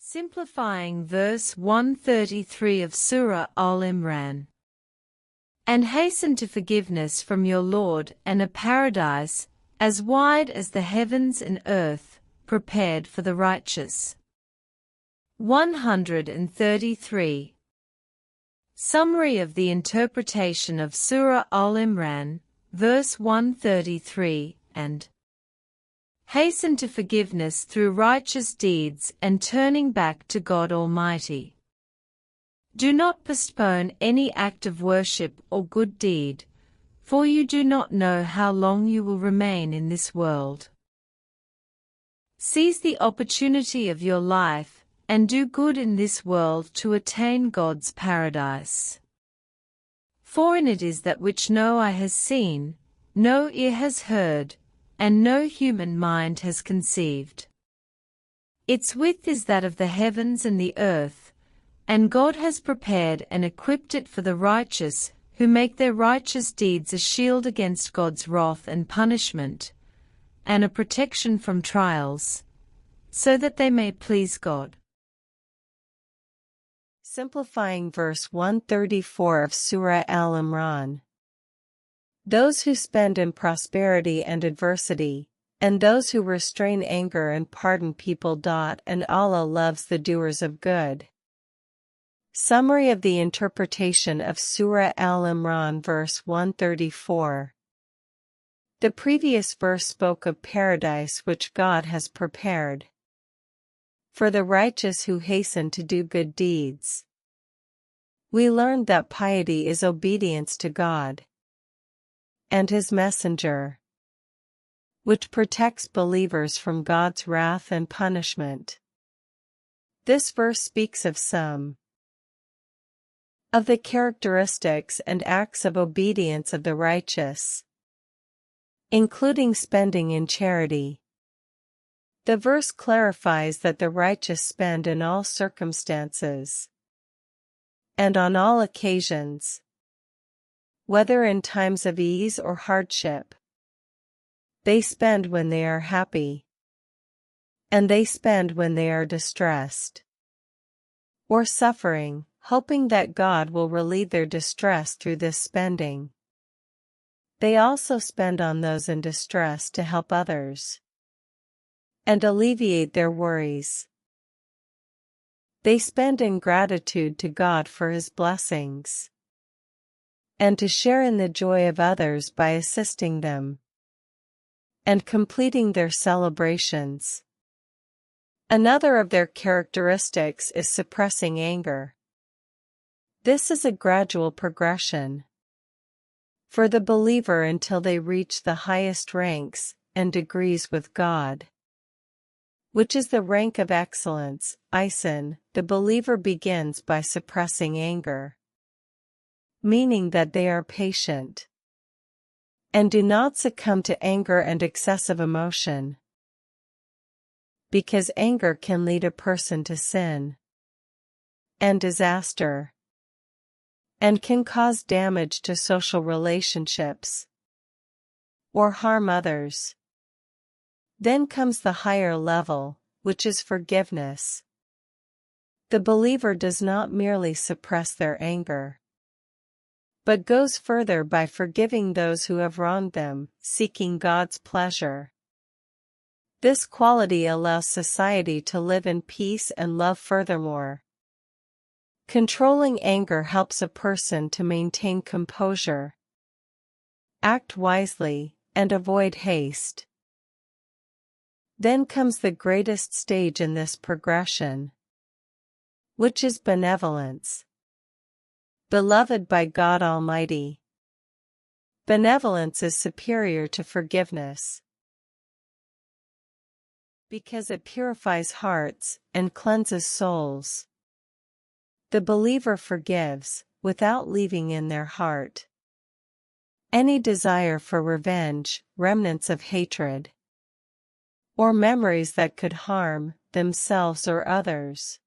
Simplifying verse 133 of Surah Al-Imran. And hasten to forgiveness from your Lord and a paradise, as wide as the heavens and earth, prepared for the righteous. 133. Summary of the interpretation of Surah Al-Imran, verse 133, and hasten to forgiveness through righteous deeds and turning back to God Almighty. Do not postpone any act of worship or good deed, for you do not know how long you will remain in this world. Seize the opportunity of your life and do good in this world to attain God's paradise. For in it is that which no eye has seen, no ear has heard, and no human mind has conceived. Its width is that of the heavens and the earth, and God has prepared and equipped it for the righteous, who make their righteous deeds a shield against God's wrath and punishment, and a protection from trials, so that they may please God. Simplifying verse 134 of Surah Al-Imran. Those who spend in prosperity and adversity, and those who restrain anger and pardon people. And Allah loves the doers of good. Summary of the interpretation of Surah Al-Imran verse 134. The previous verse spoke of paradise which God has prepared for the righteous who hasten to do good deeds. We learned that piety is obedience to God and His Messenger, which protects believers from God's wrath and punishment. This verse speaks of some of the characteristics and acts of obedience of the righteous, including spending in charity. The verse clarifies that the righteous spend in all circumstances and on all occasions, whether in times of ease or hardship. They spend when they are happy, and they spend when they are distressed or suffering, hoping that God will relieve their distress through this spending. They also spend on those in distress to help others and alleviate their worries. They spend in gratitude to God for His blessings and to share in the joy of others by assisting them and completing their celebrations. Another of their characteristics is suppressing anger. This is a gradual progression for the believer until they reach the highest ranks and degrees with God, which is the rank of excellence, ihsan. The believer begins by suppressing anger, meaning that they are patient and do not succumb to anger and excessive emotion, because anger can lead a person to sin and disaster, and can cause damage to social relationships or harm others. Then comes the higher level, which is forgiveness. The believer does not merely suppress their anger, but goes further by forgiving those who have wronged them, seeking God's pleasure. This quality allows society to live in peace and love. Furthermore, controlling anger helps a person to maintain composure, act wisely, and avoid haste. Then comes the greatest stage in this progression, which is benevolence. Beloved by God Almighty. Benevolence is superior to forgiveness, because it purifies hearts and cleanses souls. The believer forgives, without leaving in their heart any desire for revenge, remnants of hatred, or memories that could harm themselves or others.